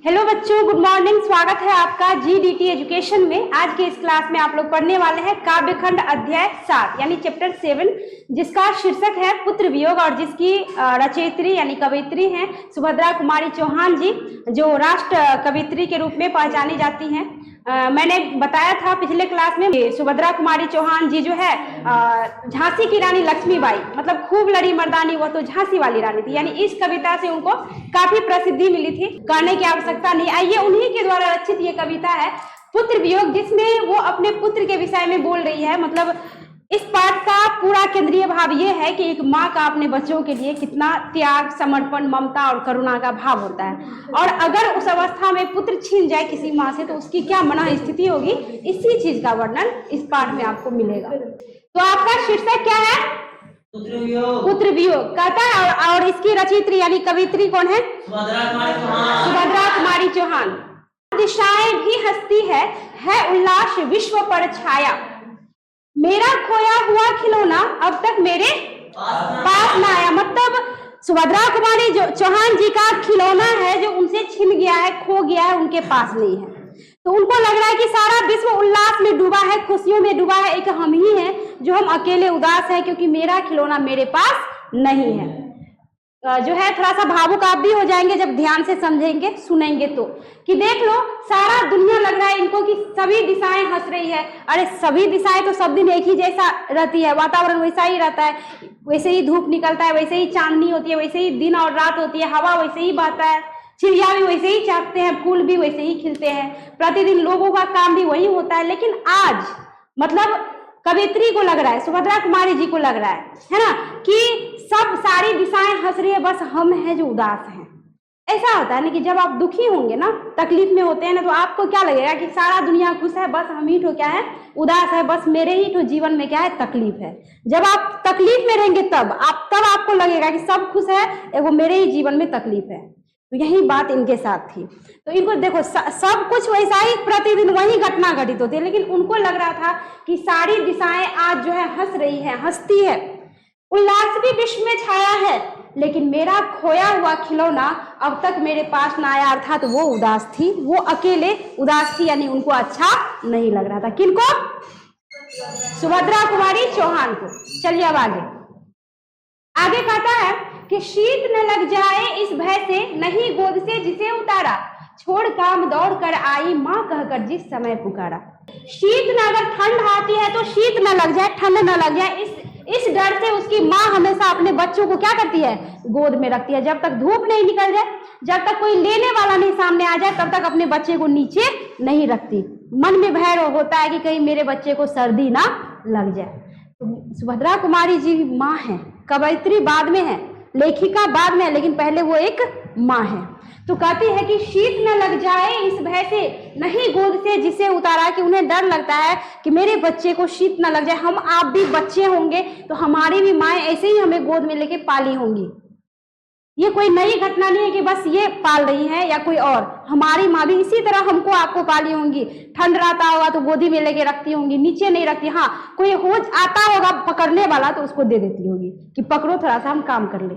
Hello बच्चों, good morning. स्वागत है आपका जीडीटी एजुकेशन में। आज के इस क्लास में आप लोग पढ़ने वाले हैं काव्यखंड अध्याय 7 यानी चैप्टर 7, जिसका शीर्षक है पुत्र वियोग और जिसकी रचयित्री यानी कवयित्री हैं सुभद्रा कुमारी चौहान जी, जो राष्ट्र कवयित्री के रूप में पहचानी जाती हैं। मैंने बताया था पिछले क्लास में सुभद्रा कुमारी चौहान जी जो है झांसी की रानी लक्ष्मीबाई, मतलब खूब लड़ी मर्दानी, वो तो झांसी वाली रानी थी। यानी इस कविता से उनको काफी प्रसिद्धि मिली थी, कहने की आवश्यकता नहीं। आइए, उन्हीं के द्वारा रचित ये कविता है पुत्र वियोग, जिसमें वो अपने पुत्र के विषय में बोल रही है। मतलब इस पाठ का पूरा केंद्रीय भाव ये है कि एक माँ का अपने बच्चों के लिए कितना त्याग, समर्पण, ममता और करुणा का भाव होता है, और अगर उस अवस्था में पुत्र छीन जाए किसी माँ से तो उसकी क्या मन स्थिति होगी, इसी चीज का वर्णन इस पाठ में आपको मिलेगा। तो आपका शीर्षक क्या है? पुत्र वियोग कहता है। और इसकी रचयित्री यानी कवित्री कौन है? सुभद्रा कुमारी चौहान। दिशाएं भी हंसती है उल्लास विश्व पर छाया, मेरा खोया हुआ खिलौना अब तक मेरे पास ना आया। मतलब सुभद्रा कुमारी चौहान जी का खिलौना है जो उनसे छिन गया है, खो गया है, उनके पास नहीं है। तो उनको लग रहा है कि सारा विश्व उल्लास में डूबा है, खुशियों में डूबा है, एक हम ही हैं जो हम अकेले उदास हैं, क्योंकि मेरा खिलौना मेरे पास नहीं है। जो है थोड़ा सा भावुक आप भी हो जाएंगे जब ध्यान से समझेंगे, सुनेंगे तो, कि देख लो सारा दुनिया लग रहा है इनको कि सभी दिशाएं हंस रही है। अरे सभी दिशाएं तो सब दिन एक ही जैसा रहती है, वातावरण वैसा ही रहता है, वैसे ही धूप निकलता है, वैसे ही चांदनी होती है, वैसे ही दिन और रात होती है, हवा वैसे ही बहता है, चिड़िया भी वैसे ही चाहते हैं, फूल भी वैसे ही खिलते हैं, प्रतिदिन लोगों का काम भी वही होता है। लेकिन आज मतलब कवित्री को लग रहा है, सुभद्रा कुमारी जी को लग रहा है ना, कि सब सारी दिशाएं हंस रही है, बस हम हैं जो उदास हैं। ऐसा होता है ना कि जब आप दुखी होंगे ना, तकलीफ में होते हैं ना, तो आपको क्या लगेगा कि सारा दुनिया खुश है, बस हम ही तो क्या है उदास है, बस मेरे ही तो जीवन में क्या है तकलीफ है। जब आप तकलीफ में रहेंगे तब आपको लगेगा कि सब खुश है, एगो मेरे ही जीवन में तकलीफ है। तो यही बात इनके साथ थी। तो इनको देखो सब कुछ वैसा ही, प्रतिदिन वही घटना घटित होती है, लेकिन उनको लग रहा था कि सारी दिशाएं आज जो है हंस रही है, हंसती है, उल्लास भी विश्व में छाया है, लेकिन मेरा खोया हुआ खिलौना अब तक मेरे पास ना आया। अर्थात तो वो उदास थी, वो अकेले उदास थी, यानी उनको अच्छा नहीं लग रहा था। किनको? सुभद्रा कुमारी चौहान को। चलिए अब आगे कहता है कि शीत न लग जाए इस भय से, नहीं गोद से जिसे उतारा, छोड़ काम दौड़ कर आई माँ कहकर जिस समय पुकारा। शीत न, अगर ठंड आती है तो शीत न लग जाए, ठंड न लग जाए, इस डर से उसकी माँ हमेशा अपने बच्चों को क्या करती है? गोद में रखती है। जब तक धूप नहीं निकल जाए, जब तक कोई लेने वाला नहीं सामने आ जाए, तब तक अपने बच्चे को नीचे नहीं रखती। मन में भय होता है कि कहीं मेरे बच्चे को सर्दी ना लग जाए। तो सुभद्रा कुमारी जी माँ है, कवयित्री बाद में है, लेखिका बाद में है, लेकिन पहले वो एक माँ है। तो कहती है कि शीत न लग जाए इस भय से, नहीं गोद से जिसे उतारा, कि उन्हें डर लगता है कि मेरे बच्चे को शीत न लग जाए। हम आप भी बच्चे होंगे तो हमारी भी माएँ ऐसे ही हमें गोद में लेके पाली होंगी। ये कोई नई घटना नहीं है कि बस ये पाल रही है या कोई और, हमारी माँ भी इसी तरह हमको आपको पाली होंगी। ठंड रहता होगा तो गोदी में लेके रखती होंगी, नीचे नहीं रखती। हाँ, कोई हो आता होगा पकड़ने वाला तो उसको दे देती होगी कि पकड़ो थोड़ा सा हम काम कर ले।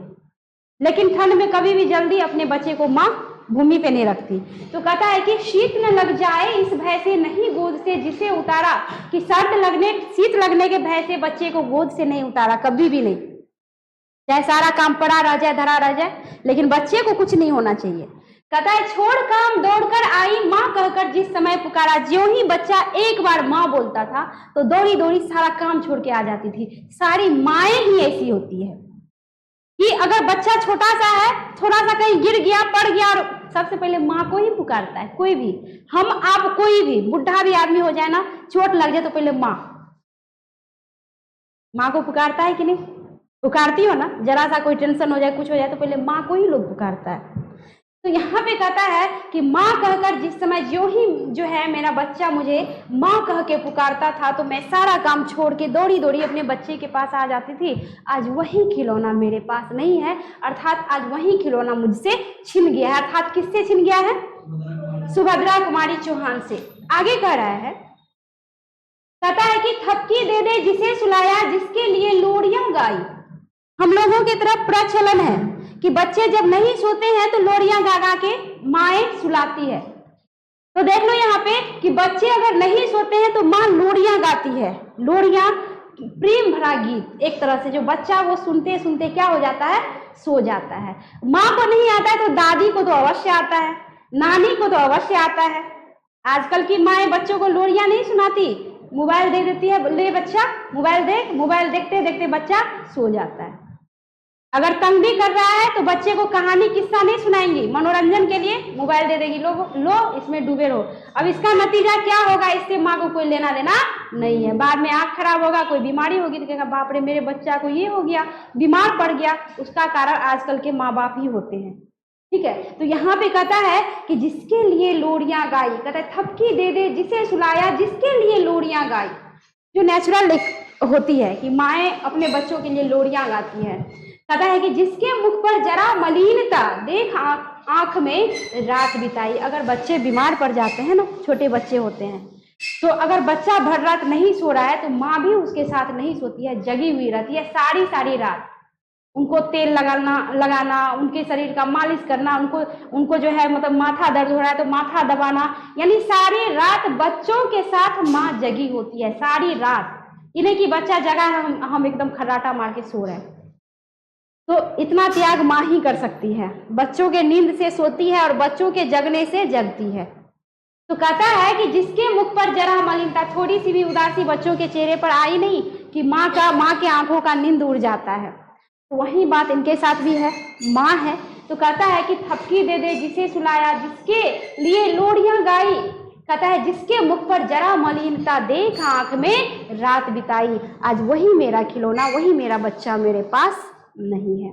लेकिन ठंड में कभी भी जल्दी अपने बच्चे को माँ भूमि पे नहीं रखती। तो कहता है कि शीत न लग जाए इस भय से, नहीं गोद से जिसे उतारा, कि शीत लगने के भय से बच्चे को गोद से नहीं उतारा, कभी भी नहीं। चाहे सारा काम पड़ा रह जाए, धरा रह जाए, लेकिन बच्चे को कुछ नहीं होना चाहिए। कहता है छोड़ काम दौड़कर आई माँ कहकर जिस समय पुकारा। ज्यों ही बच्चा एक बार माँ बोलता था तो दौड़ी दौड़ी सारा काम छोड़ के आ जाती थी। सारी माएँ ही ऐसी होती है कि अगर बच्चा छोटा सा है, थोड़ा सा कहीं गिर गया, पड़ गया, और सबसे पहले माँ को ही पुकारता है। कोई भी, हम आप कोई भी बुढ़ा भी आदमी हो जाए ना, चोट लग जाए तो पहले माँ को पुकारता है कि नहीं? पुकारती हो ना? जरा सा कोई टेंशन हो जाए, कुछ हो जाए तो पहले माँ को ही लोग पुकारता है। तो यहाँ पे कहता है कि माँ कहकर जिस समय जो ही जो है मेरा बच्चा मुझे माँ कह के पुकारता था तो मैं सारा काम छोड़ के दौड़ी दौड़ी अपने बच्चे के पास आ जाती थी। आज वही खिलौना मेरे पास नहीं है, अर्थात आज वही खिलौना मुझसे छिन गया है। अर्थात किससे छिन गया है? सुभद्रा कुमारी चौहान से। आगे कह रहा है, कहता है कि थपकी दे दे जिसे सुलाया, जिसके लिए लोरियां गाई। हम लोगों की तरफ प्रचलन है कि बच्चे जब नहीं सोते हैं तो लोरियां गा गा के माएँ सुलाती है। तो देख लो यहाँ पे कि बच्चे अगर नहीं सोते हैं तो माँ लोरियां गाती है। लोरियां प्रेम भरा गीत, एक तरह से जो बच्चा वो सुनते सुनते क्या हो जाता है, सो जाता है। माँ को नहीं आता है तो दादी को तो अवश्य आता है, नानी को तो अवश्य आता है। आजकल की माएँ बच्चों को लोरियां नहीं सुनाती, मोबाइल दे देती है, ले बच्चा मोबाइल देख, मोबाइल देखते देखते बच्चा सो जाता है। अगर तंग भी कर रहा है तो बच्चे को कहानी किस्सा नहीं सुनाएंगी, मनोरंजन के लिए मोबाइल दे देगी, लो लो इसमें डूबे रहो। अब इसका नतीजा क्या होगा, इससे माँ को कोई लेना देना नहीं है। बाद में आंख खराब होगा, कोई बीमारी होगी तो कहेगा बाप रे मेरे बच्चा को ये हो गया, बीमार पड़ गया। उसका कारण आजकल के माँ बाप ही होते हैं। ठीक है, तो यहाँ पे कहता है कि जिसके लिए लोरियां गाई, कहता है थपकी दे दे जिसे सुलाया, जिसके लिए लोरियां गाई। जो नेचुरल होती है कि माएँ अपने बच्चों के लिए लोरियां गाती है। कहता है कि जिसके मुख पर जरा मलिनता देख आंख में रात बिताई। अगर बच्चे बीमार पड़ जाते हैं ना, छोटे बच्चे होते हैं, तो अगर बच्चा भर रात नहीं सो रहा है तो माँ भी उसके साथ नहीं सोती है, जगी हुई रहती है सारी सारी रात। उनको तेल लगाना, उनके शरीर का मालिश करना, उनको जो है मतलब माथा दर्द हो रहा है तो माथा दबाना, यानी सारी रात बच्चों के साथ माँ जगी होती है सारी रात। इन्हें कि बच्चा जगा है, हम एकदम खर्राटा मार के सो रहे हैं। तो इतना त्याग माँ ही कर सकती है। बच्चों के नींद से सोती है और बच्चों के जगने से जगती है। तो कहता है कि जिसके मुख पर जरा मलिनता, थोड़ी सी भी उदासी बच्चों के चेहरे पर आई नहीं कि माँ के आंखों का नींद उड़ जाता है। तो वही बात इनके साथ भी है, माँ है। तो कहता है कि थपकी दे दे जिसे सुलाया, जिसके लिए लोरियां गाई। कहता है जिसके मुख पर जरा मलिनता देख आंख में रात बिताई। आज वही मेरा खिलौना, वही मेरा बच्चा मेरे पास नहीं है।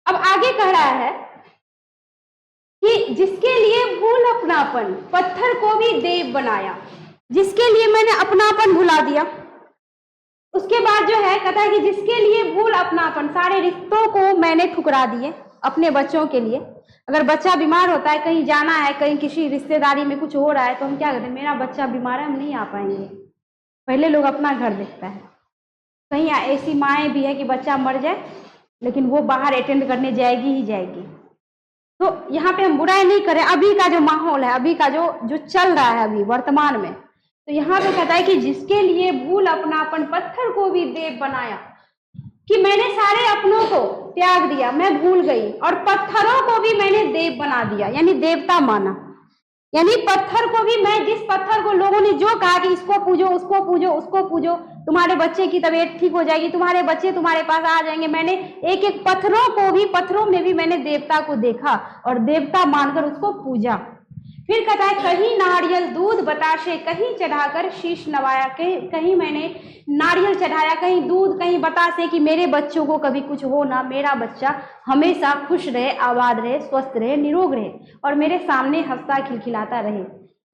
अब आगे कह रहा है कि जिसके लिए भूल अपनापन, पत्थर को भी देव बनाया। जिसके लिए मैंने अपनापन भुला दिया, उसके बाद जो है कहता है कि जिसके लिए भूल अपनापन, सारे रिश्तों को मैंने ठुकरा दिए अपने बच्चों के लिए। अगर बच्चा बीमार होता है, कहीं जाना है, कहीं किसी रिश्तेदारी में कुछ हो रहा है, तो हम क्या करते हैं, मेरा बच्चा बीमार है हम नहीं आ पाएंगे, पहले लोग अपना घर देखता है। कहीं ऐसी माएँ भी है कि बच्चा मर जाए लेकिन वो बाहर अटेंड करने जाएगी ही जाएगी। तो यहाँ पे हम बुराई नहीं करें, अभी का जो माहौल है, अभी का जो चल रहा है अभी वर्तमान में। तो यहाँ पे कहता है कि जिसके लिए भूल अपनापन, पत्थर को भी देव बनाया। कि मैंने सारे अपनों को त्याग दिया, मैं भूल गई, और पत्थरों को भी मैंने देव बना दिया, यानी देवता माना। यानी पत्थर को भी, मैं जिस पत्थर को लोगों ने जो कहा कि इसको पूजो, उसको पूजो, उसको पूजो, तुम्हारे बच्चे की तबीयत ठीक हो जाएगी, तुम्हारे बच्चे तुम्हारे पास आ जाएंगे, मैंने एक एक पत्थरों को भी, पत्थरों में भी मैंने देवता को देखा और देवता मानकर उसको पूजा। फिर कहता है कहीं नारियल दूध बताशे, कहीं चढ़ाकर शीश नवाया। कहीं मैंने नारियल चढ़ाया, कहीं दूध, कहीं बतासे, कि मेरे बच्चों को कभी कुछ हो ना, मेरा बच्चा हमेशा खुश रहे, आबाद रहे, स्वस्थ रहे, निरोग रहे और मेरे सामने हंसता खिलखिलाता रहे।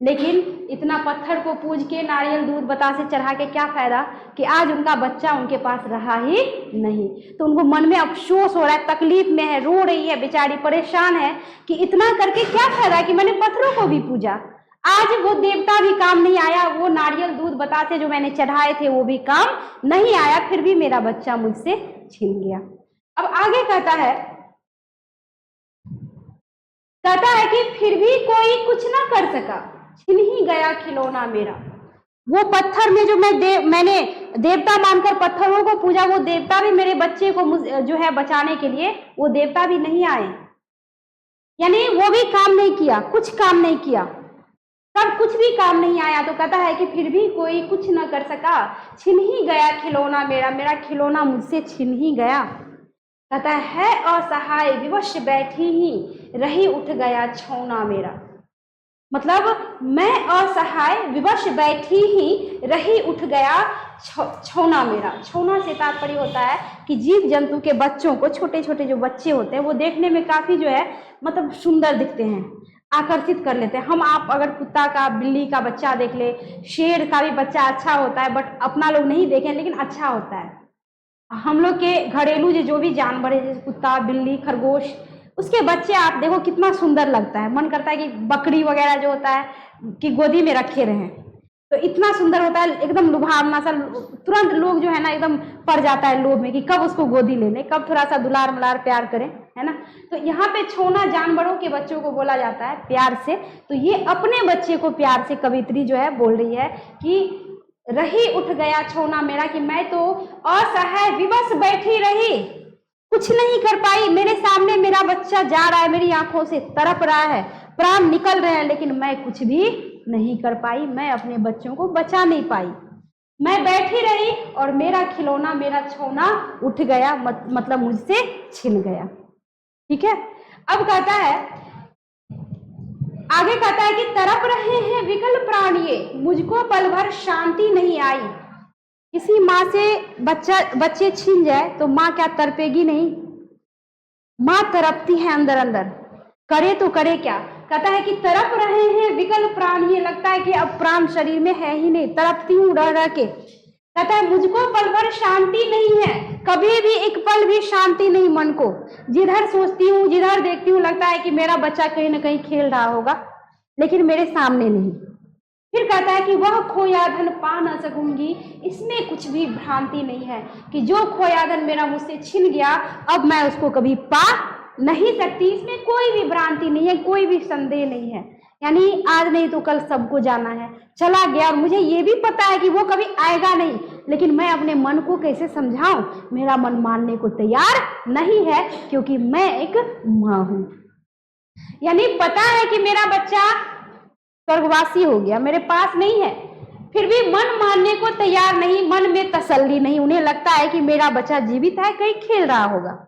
लेकिन इतना पत्थर को पूज के, नारियल दूध बतासे चढ़ा के क्या फायदा कि आज उनका बच्चा उनके पास रहा ही नहीं। तो उनको मन में अफसोस हो रहा है, तकलीफ में है, रो रही है, बेचारी परेशान है कि इतना करके क्या फायदा कि मैंने पत्थरों को भी पूजा, आज वो देवता भी काम नहीं आया, वो नारियल दूध बतासे जो मैंने चढ़ाए थे वो भी काम नहीं आया, फिर भी मेरा बच्चा मुझसे छिन गया। अब आगे कहता है कि फिर भी कोई कुछ ना कर सका, छिन ही गया खिलौना मेरा। वो पत्थर में जो मैंने देवता मानकर पत्थरों को पूजा, वो देवता भी मेरे बच्चे को जो है बचाने के लिए वो देवता भी नहीं आए, यानी वो भी काम नहीं किया, कुछ काम नहीं किया, सब कुछ भी काम नहीं आया। तो कहता है कि फिर भी कोई कुछ न कर सका, छिन ही गया खिलौना मेरा, मेरा खिलौना मुझसे छिन ही गया। कहता है असहाय विवश बैठी ही रही उठ गया छौना मेरा। मतलब मैं असहाय विवश बैठी ही रही उठ गया छौना मेरा। छौना से तात्पर्य होता है कि जीव जंतु के बच्चों को, छोटे छोटे जो बच्चे होते हैं वो देखने में काफी जो है मतलब सुंदर दिखते हैं, आकर्षित कर लेते हैं। हम आप अगर कुत्ता का, बिल्ली का बच्चा देख ले, शेर का भी बच्चा अच्छा होता है, बट अपना लोग नहीं देखें लेकिन अच्छा होता है। हम लोग के घरेलू जो भी जानवर है, जैसे कुत्ता, बिल्ली, खरगोश, उसके बच्चे आप देखो कितना सुंदर लगता है, मन करता है कि बकरी वगैरह जो होता है कि गोदी में रखे रहें, तो इतना सुंदर होता है, एकदम लुभावना सा। तुरंत लोग जो है ना एकदम पड़ जाता है लोभ में कि कब उसको गोदी ले लें, कब थोड़ा सा दुलार मलार प्यार करें, है ना। तो यहाँ पे छोना जानवरों के बच्चों को बोला जाता है प्यार से, तो ये अपने बच्चे को प्यार से कवित्री जो है बोल रही है कि रही उठ गया छोना मेरा, कि मैं तो असहाय विवश बैठी रही, कुछ नहीं कर पाई, मेरे सामने मेरा बच्चा जा रहा है, मेरी आंखों से तड़प रहा है, प्राण निकल रहे हैं, लेकिन मैं कुछ भी नहीं कर पाई, मैं अपने बच्चों को बचा नहीं पाई, मैं बैठी रही और मेरा खिलौना मेरा छोना उठ गया, मतलब मुझसे छिन गया। ठीक है, अब कहता है, आगे कहता है कि तड़प रहे हैं विकल प्राण ये, मुझको पल भर शांति नहीं आई। किसी माँ से बच्चे छीन जाए तो माँ क्या तड़पेगी नहीं? माँ तड़पती है अंदर अंदर, करे तो करे क्या। कहता है कि तड़प रहे हैं विकल प्राण, ये लगता है कि अब प्राण शरीर में है ही नहीं, तड़पती हूँ रह रह के। कहता है मुझको पल भर शांति नहीं है, कभी भी एक पल भी शांति नहीं मन को, जिधर सोचती हूँ जिधर देखती हूँ लगता है कि मेरा बच्चा कहीं ना कहीं खेल रहा होगा, लेकिन मेरे सामने नहीं। फिर कहता है कि वह खोया धन पा न सकूंगी, इसमें कुछ भी भ्रांति नहीं है कि जो खोया धन मेरा मुझसे छिन गया अब मैं उसको कभी पा नहीं सकती, इसमें कोई भी भ्रांति नहीं है, कोई भी संदेह नहीं है। यानी आज नहीं तो कल सबको जाना है, चला गया और मुझे ये भी पता है कि वो कभी आएगा नहीं, लेकिन मैं अपने मन को कैसे समझाऊं, मेरा मन मानने को तैयार नहीं है, क्योंकि मैं एक माँ हूं। यानी पता है कि मेरा बच्चा स्वर्गवासी हो गया, मेरे पास नहीं है, फिर भी मन मानने को तैयार नहीं, मन में तसल्ली नहीं, उन्हें लगता है कि मेरा बच्चा जीवित है, कहीं खेल रहा होगा।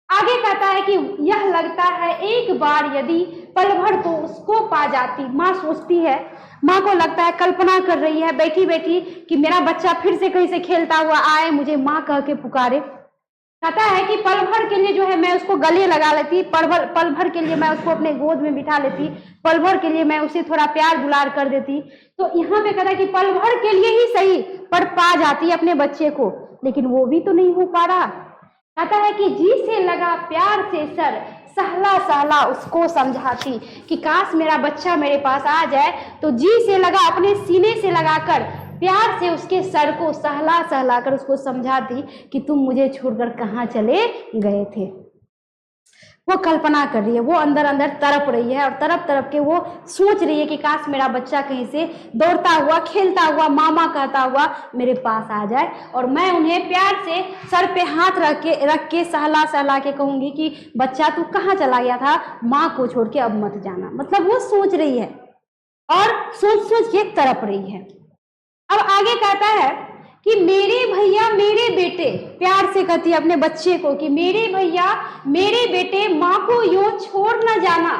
आगे कहता है कि यह लगता है एक बार यदि पल भर को उसको पा जाती। माँ सोचती है, माँ को लगता है, कल्पना कर रही है बैठी बैठी कि मेरा बच्चा फिर से कहीं से खेलता हुआ आए, मुझे माँ कह के पुकारे। कहता है कि पल भर के लिए जो है मैं उसको गले लगा लेती, पल भर के लिए मैं उसको अपने गोद में बिठा लेती, पल भर के लिए मैं उसे थोड़ा प्यार दुलार कर देती। तो यहाँ पे कहता है कि पल भर के लिए ही सही पर पा जाती अपने बच्चे को, लेकिन वो भी तो नहीं हो पा रहा। कहता है कि जी से लगा प्यार से सर, सहला सहला उसको समझाती कि काश मेरा बच्चा मेरे पास आ जाए, तो जी से लगा अपने सीने से लगाकर प्यार से उसके सर को सहला सहला कर उसको समझाती कि तुम मुझे छोड़कर कहाँ चले गए थे। वो कल्पना कर रही है, वो अंदर अंदर तड़प रही है और तड़प तड़प के वो सोच रही है कि काश मेरा बच्चा कहीं से दौड़ता हुआ खेलता हुआ मामा कहता हुआ मेरे पास आ जाए और मैं उन्हें प्यार से सर पे हाथ रख के सहला सहला के कहूंगी कि बच्चा तू कहाँ चला गया था, माँ को छोड़ के अब मत जाना। मतलब वो सोच रही है और सोच सोच के तड़प रही है। अब आगे कहता है कि मेरे भैया मेरे बेटे, प्यार से कहती है अपने बच्चे को कि मेरे भैया मेरे बेटे माँ को यूं छोड़ न जाना।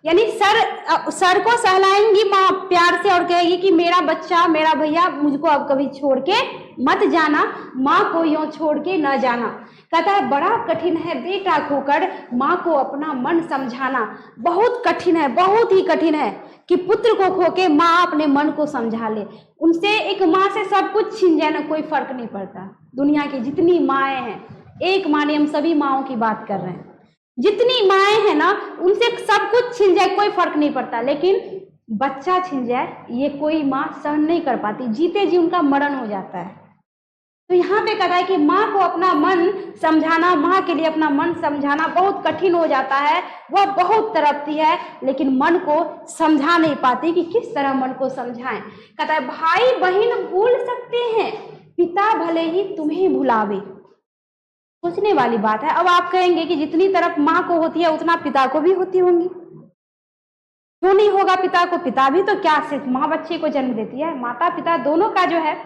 यानी सर को सहलाएंगी माँ प्यार से और कहेगी कि मेरा बच्चा मेरा भैया मुझको अब कभी छोड़ के मत जाना, माँ को यूं छोड़ के न जाना। कहता है बड़ा कठिन है बेटा खोकर माँ को अपना मन समझाना, बहुत कठिन है, बहुत ही कठिन है कि पुत्र को खो के माँ अपने मन को समझा ले। उनसे एक माँ से सब कुछ छीन जाए ना, कोई फर्क नहीं पड़ता। दुनिया की जितनी माएँ हैं, एक माँ नहीं, हम सभी माँओं की बात कर रहे हैं, जितनी माएँ हैं ना उनसे सब कुछ छीन जाए कोई फर्क नहीं पड़ता, लेकिन बच्चा छीन जाए ये कोई माँ सहन नहीं कर पाती, जीते जी उनका मरण हो जाता है। तो यहाँ पे कहता है कि माँ को अपना मन समझाना, माँ के लिए अपना मन समझाना बहुत कठिन हो जाता है। वह बहुत तड़पती है लेकिन मन को समझा नहीं पाती कि किस तरह मन को समझाएं। कहता है भाई बहन भूल सकते हैं, पिता भले ही तुम्हें भुलावे। सोचने वाली बात है। अब आप कहेंगे कि जितनी तरफ माँ को होती है उतना पिता को भी होती होंगी, क्यों नहीं होगा पिता को? पिता भी तो क्या सिर्फ माँ बच्चे को जन्म देती है, माता पिता दोनों का जो है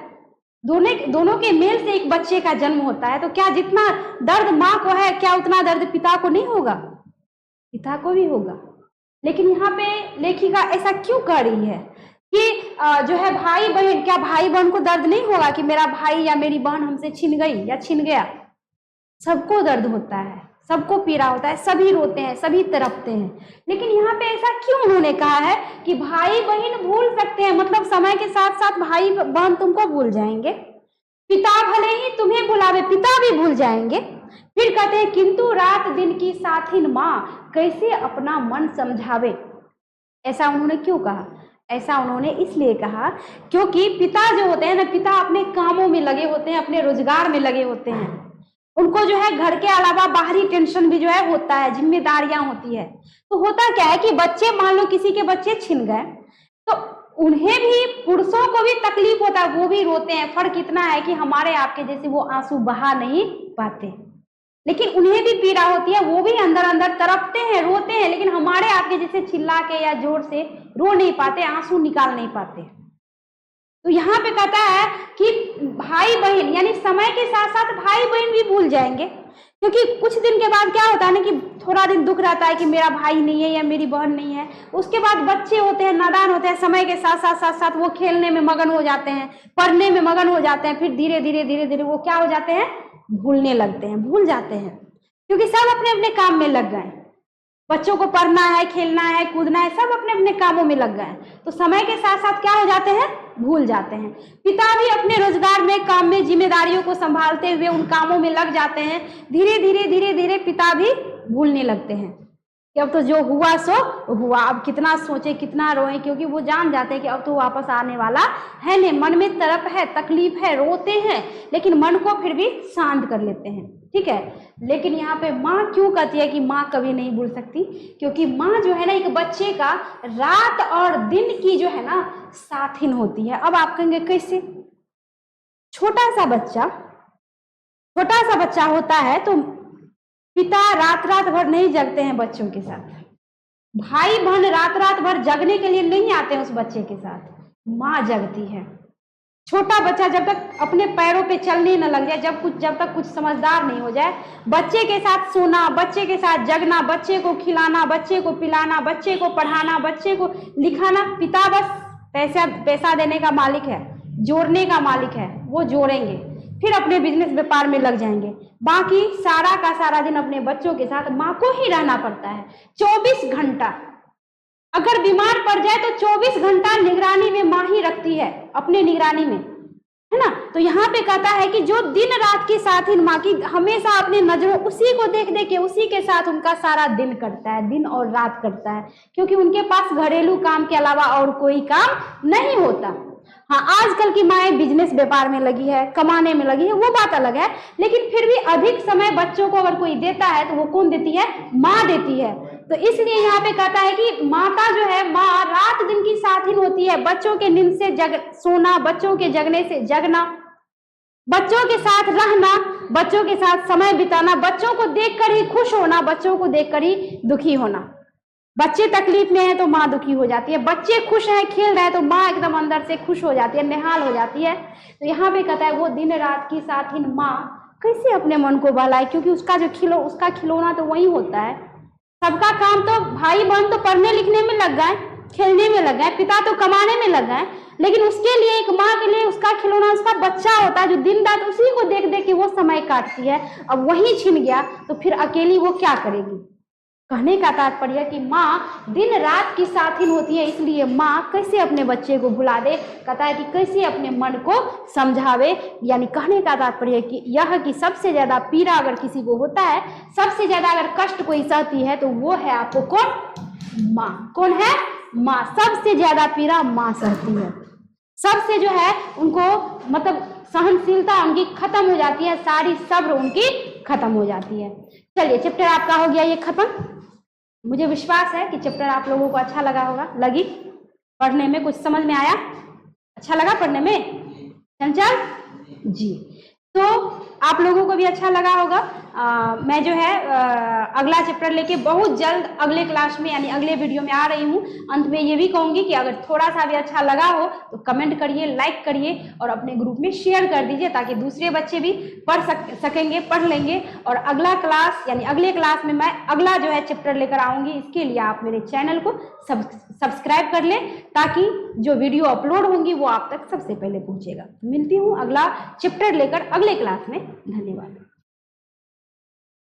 दोनों के मेल से एक बच्चे का जन्म होता है। तो क्या जितना दर्द माँ को है क्या उतना दर्द पिता को नहीं होगा? पिता को भी होगा। लेकिन यहाँ पे लेखिका ऐसा क्यों कह रही है कि जो है भाई बहन, क्या भाई बहन को दर्द नहीं होगा कि मेरा भाई या मेरी बहन हमसे छिन गई या छिन गया? सबको दर्द होता है, सबको पीड़ा होता है, सभी रोते हैं, सभी तड़पते हैं। लेकिन यहाँ पे ऐसा क्यों उन्होंने कहा है कि भाई बहन भूल सकते हैं, मतलब समय के साथ साथ भाई बहन तुमको भूल जाएंगे, पिता भले ही तुम्हें भुलावे, पिता भी भूल जाएंगे। फिर कहते हैं किंतु रात दिन की साथिन माँ कैसे अपना मन समझावे। ऐसा उन्होंने क्यों कहा? ऐसा उन्होंने इसलिए कहा क्योंकि पिता जो होते हैं ना, पिता अपने कामों में लगे होते हैं, अपने रोजगार में लगे होते हैं। उनको जो है घर के अलावा बाहरी टेंशन भी जो है होता है, जिम्मेदारियां होती है। तो होता क्या है कि बच्चे, मान लो किसी के बच्चे छिन गए, तो उन्हें भी, पुरुषों को भी तकलीफ होता है, वो भी रोते हैं। फर्क इतना है कि हमारे आपके जैसे वो आंसू बहा नहीं पाते, लेकिन उन्हें भी पीड़ा होती है, वो भी अंदर अंदर तड़पते हैं, रोते हैं, लेकिन हमारे आपके जैसे चिल्ला के या जोर से रो नहीं पाते, आंसू निकाल नहीं पाते। तो यहाँ पे कहता है कि भाई बहन, यानी समय के साथ साथ भाई बहन भी भूल जाएंगे, क्योंकि कुछ दिन के बाद क्या होता है ना कि थोड़ा दिन दुख रहता है कि मेरा भाई नहीं है या मेरी बहन नहीं है। उसके बाद बच्चे होते हैं, नादान होते हैं, समय के साथ साथ साथ साथ वो खेलने में मगन हो जाते हैं, पढ़ने में मगन हो जाते हैं, फिर धीरे धीरे धीरे धीरे वो क्या हो जाते हैं, भूलने लगते हैं, भूल जाते हैं, क्योंकि सब अपने अपने काम में लग गए। बच्चों को पढ़ना है, खेलना है, कूदना है, सब अपने अपने कामों में लग गए, तो समय के साथ साथ क्या हो जाते हैं, भूल जाते हैं। पिता भी अपने रोजगार में, काम में, जिम्मेदारियों को संभालते हुए उन कामों में लग जाते हैं। धीरे धीरे धीरे धीरे पिता भी भूलने लगते हैं कि अब तो जो हुआ सो हुआ, अब कितना सोचे, कितना रोए, क्योंकि वो जान जाते हैं कि अब तो वापस आने वाला है नहीं। मन में तड़प है, तकलीफ है, रोते हैं, लेकिन मन को फिर भी शांत कर लेते हैं, ठीक है। लेकिन यहाँ पे माँ क्यों कहती है कि माँ कभी नहीं भूल सकती, क्योंकि माँ जो है ना एक बच्चे का रात और दिन की जो है ना साथिन होती है। अब आप कहेंगे कैसे? छोटा सा बच्चा होता है तो पिता रात रात भर नहीं जगते हैं बच्चों के साथ, भाई बहन रात रात भर जगने के लिए नहीं आते हैं उस बच्चे के साथ, माँ जगती है। छोटा बच्चा जब तक अपने पैरों पे चलने न लग जाए, जब तक कुछ समझदार नहीं हो जाए, बच्चे के साथ सोना, बच्चे के साथ जगना, बच्चे को खिलाना, बच्चे को पिलाना, बच्चे को पढ़ाना, बच्चे को लिखाना, पिता बस पैसा देने का मालिक है, जोड़ने का मालिक है, वो जोड़ेंगे, फिर अपने बिजनेस व्यापार में लग जाएंगे। बाकी सारा का सारा दिन अपने बच्चों के साथ माँ को ही रहना पड़ता है, 24 घंटा। अगर बीमार पड़ जाए तो 24 घंटा निगरानी में माँ ही रखती है, अपने निगरानी में, है ना। तो यहाँ पे कहता है कि जो दिन रात की साथी माँ की, हमेशा अपनी नजरों उसी को देख देख के उसी के साथ उनका सारा दिन कटता है, दिन और रात कटता है, क्योंकि उनके पास घरेलू काम के अलावा और कोई काम नहीं होता। हाँ, आजकल की माएँ बिजनेस व्यापार में लगी है, कमाने में लगी है, वो बात अलग है, लेकिन फिर भी अधिक समय बच्चों को अगर कोई देता है तो वो कौन देती है? माँ देती है। तो इसलिए यहाँ पे कहता है कि माता जो है, माँ रात दिन की साथिन होती है, बच्चों के नींद से सोना, बच्चों के जगने से जगना, बच्चों के साथ रहना, बच्चों के साथ समय बिताना, बच्चों को देखकर ही खुश होना, बच्चों को देखकर ही दुखी होना। बच्चे तकलीफ में है तो माँ दुखी हो जाती है, बच्चे खुश हैं, खेल रहे हैं तो माँ एकदम अंदर से खुश हो जाती है, निहाल हो जाती है। तो यहाँ पे कहता है वो दिन रात की साथिन माँ कैसे अपने मन को बहलाए, क्योंकि उसका खिलौना तो वही होता है। सबका काम तो, भाई बहन तो पढ़ने लिखने में लग गए, खेलने में लग गए, पिता तो कमाने में लग गए, लेकिन उसके लिए, एक माँ के लिए उसका खिलौना उसका बच्चा होता है, जो दिन रात उसी को देख देख के वो समय काटती है। अब वही छिन गया तो फिर अकेली वो क्या करेगी? कहने का तात्पर्य कि माँ दिन रात की साथिन होती है, इसलिए माँ कैसे अपने बच्चे को भुला दे, कहता है कि कैसे अपने मन को समझावे। यानी कहने का तात्पर्य कि यह कि सबसे ज्यादा पीड़ा अगर किसी को होता है, सबसे ज्यादा अगर कष्ट कोई सहती है तो वो है आपको कौन? माँ। कौन है? माँ। सबसे ज्यादा पीड़ा माँ सहती है, सबसे जो है उनको मतलब सहनशीलता उनकी खत्म हो जाती है, सारी सब्र उनकी खत्म हो जाती है। चलिए, चैप्टर आपका हो गया ये खत्म। मुझे विश्वास है कि चैप्टर आप लोगों को अच्छा लगा होगा, लगी पढ़ने में, कुछ समझ में आया, अच्छा लगा पढ़ने में? चंचल जी, तो आप लोगों को भी अच्छा लगा होगा। मैं जो है अगला चैप्टर लेके बहुत जल्द अगले क्लास में यानी अगले वीडियो में आ रही हूँ। अंत में ये भी कहूँगी कि अगर थोड़ा सा भी अच्छा लगा हो तो कमेंट करिए, लाइक करिए और अपने ग्रुप में शेयर कर दीजिए, ताकि दूसरे बच्चे भी पढ़ लेंगे। और अगला क्लास यानी अगले क्लास में मैं अगला जो है चैप्टर लेकर आऊँगी। इसके लिए आप मेरे चैनल को सब्सक्राइब कर लें, ताकि जो वीडियो अपलोड होंगी वो आप तक सबसे पहले पहुँचेगा। मिलती हूँ अगला चैप्टर लेकर अगले क्लास में। धन्यवाद।